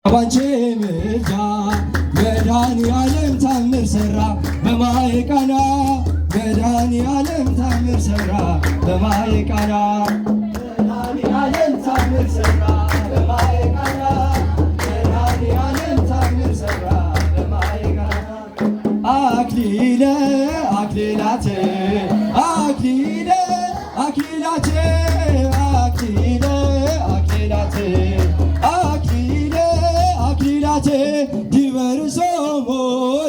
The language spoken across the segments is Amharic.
ባንቺ ምልጃ መድኃኒዓለም ታምር ሠራ በማየ ቃና መድኃኒዓለም ታምር ሠራ በማየ ቃና መድኃኒዓለም ታምር ሠራ በማየ ቃና መድኃኒዓለም ታምር ሠራ በማየ ቃና አክሊለ አክሊላቴ አክሊለ አክሊላቴ አክሊለ አክሊላቴ ዲበርሶሞ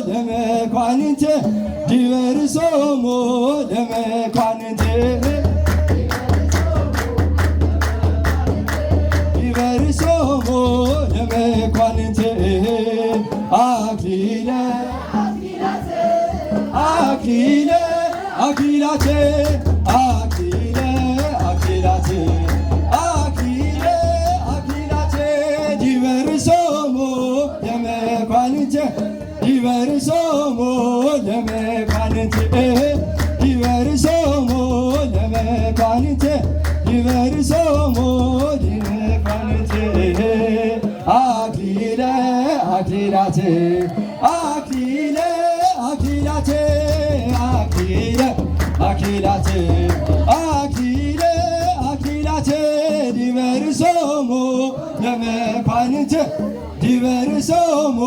ለመኳንንት ዲበርሶሞ ለመኳንንት ዲበርሶሞ ለመኳንንት አክሊለ አክሊለ አክሊላቴ አክሊለ አክሊላቴ አክሊለ አክሊላቴ ዲበርሶሞ ለመኳንንት ዲበርሶሞ ለመኳንንት ዲበርሶሞ ለመኳንንት ዲበርሶሞ ለመኳንንት አክሊለ አክሊላቴ አክሊለ አክሊላቴ አክሊለ አክሊላቴ አክሊለ አክሊላቴ ዲበርሶሞ ለመኳንንት ዲበርሶሞ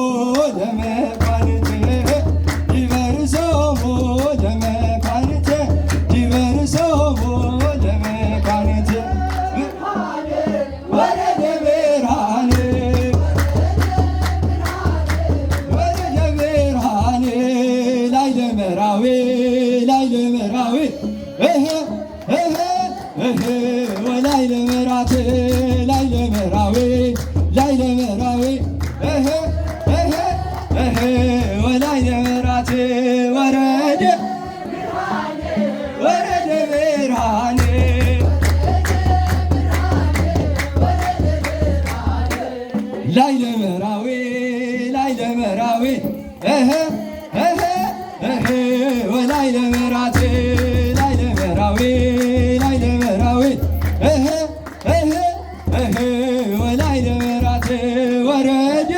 ለመኳንንት ዲበርሶሞ ለመኳንንት ዲበርሶሞ ለመኳንንት ወረደ ብርሃን ወረደ ብርሃን ላይ ለመራዊ ላይ ለመራዊ ወላይ ለመራት ላይ ለመራዊ ላይ ለመራዊ ወላይ ለመራት ወረደ ወረደ ብርሃን ላይ ለመራዊ ላይ ለመራዊ ወላይ ለመራት ላይ ለመራዊ ላይ ለመራዊ ወላይ ለመራት ወረደ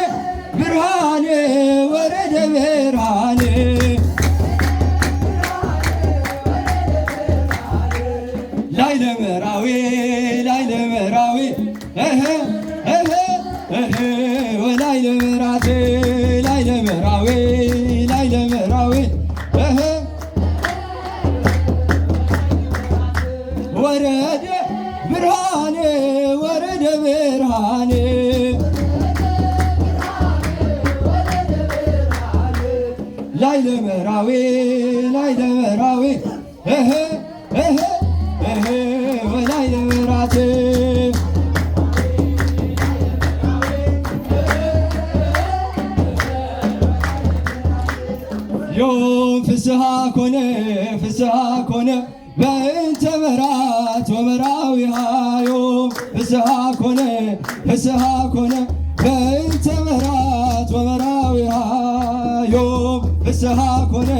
ብርሃን ወረደ ብርሃን ላይ ለመራዊ ላይ ለመራዊ ወላይ ለመራት ላይ ለመራዊ ላይ ለመራዊ ወረደ ብርሃን ወረደ ብርሃን ላይ ለመራዊ ላይ ለመራዊ ወላይ ለመራት ዮም ፍስሐ ኮነ ፍስሐ ኮነ በእንተ መራት ወመራዊሃ ዮም ፍስሐ ኮነ ፍስሐ ኮነ በእንተ መራት ወመራዊሃ ዮም ፍስሐ ኮነ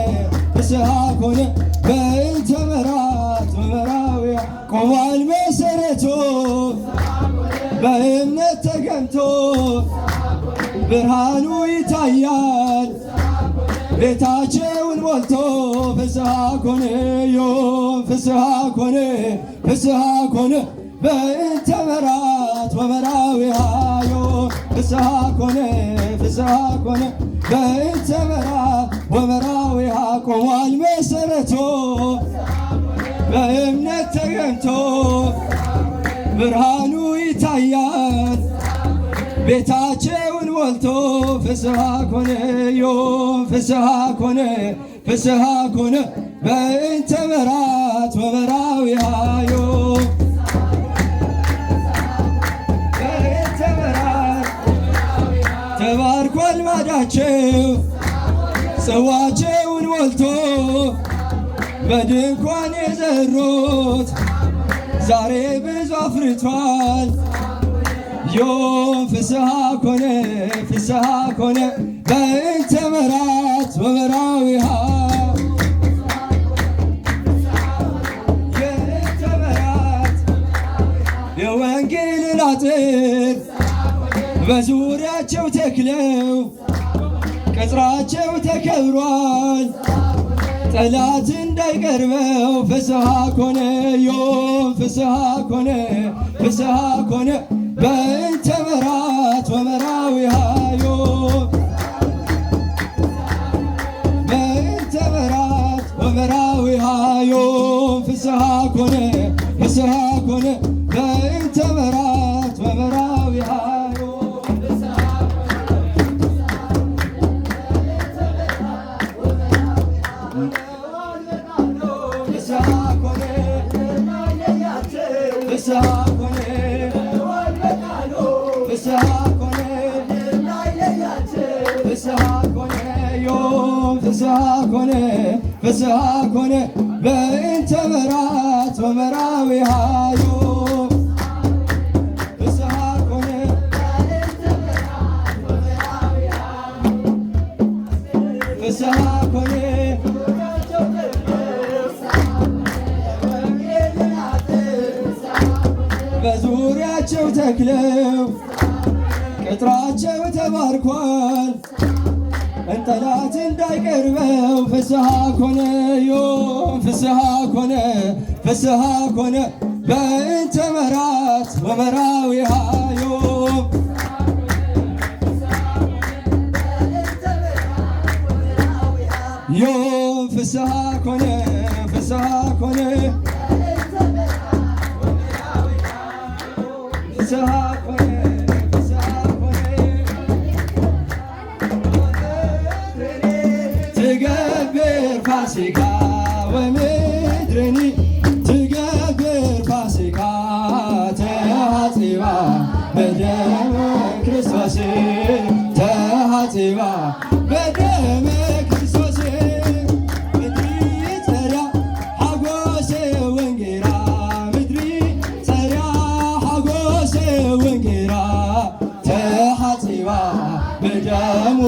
ፍስሐ ኮነ በእንተ መራት ወመራዊሃ ቆሟል መሰረቱ በእምነት ተገንቶ ብርሃኑ ይታያል ቤታቸውን ሞልቶ ፍስሐ ኮነ ዮም ፍስሐ ኮነ ፍስሐ ኮነ በእንተ መራት ወመራዊሃ ዮም ፍስሐ ኮነ ፍስሐ ኮነ በእንተ መራት ወመራዊሃ ቆሟል መሰረቱ በእምነት ተገንቶ ብርሃኑ ይታያል ቤታቸውን ሞልቶ ፍስሐ ኮነ ዮም ፍስሐ ኮነ ፍስሐ ኮነ በእንተ መራት ወመራዊሃ ዮም በእንተ መራት ተባርኳል ማዳቸው ጽዋቸውን ሞልቶ በድንኳን የዘሩት ዛሬ ብዙ አፍርቷል ዮም ፍስሐ ኮነ ፍስሐ ኮነ በእንተ መራት ወመራዊሃ የእንተ መራት የወንጌልን አጥር በዙሪያቸው ተክለው ቅጥራቸው ተከብሯል። ጠላት እንዳይቀርበው ፍስሐ ኮነ ዮም ፍስሐ ኮነ ፍስሐ ኮነ በእንተ መራት ወመራዊሃ ዮም በእንተ መራት ወመራዊሃ ዮም ፍስሐ ኮነ ፍስሐ ኮነ በእንተ መራት ወመራዊሃ ፍስሐ ኮነ በእንተ መራት ወመራዊሃ ዮም ፍስሐ ኮነ ፍስሐ ኮነ በዙሪያቸው ተክለው ቅጥራቸው ተባርኳል። ጠላት እንዳይቀርበው ፍስሐ ኮነ ዮም ፍስሐ ኮነ ፍስሐ ኮነ በእንተ መራት ወመራዊሃ ዮም ዮም ፍስሐ ኮነ ፍስሐ ኮነ ፍስሐ ኮነ ፋሲካ ወምድርኒ ትገብር ፋሲካ ተሐጽባ በደመ ክርስቶስ ተሐጽባ በደመ ክርስቶስ ምድሪ ጸርያ ሐጎሰ ወንጌራ ምድሪ ጸርያ ሐጎሰ ወንጌራ ተሐጽባ በደሙ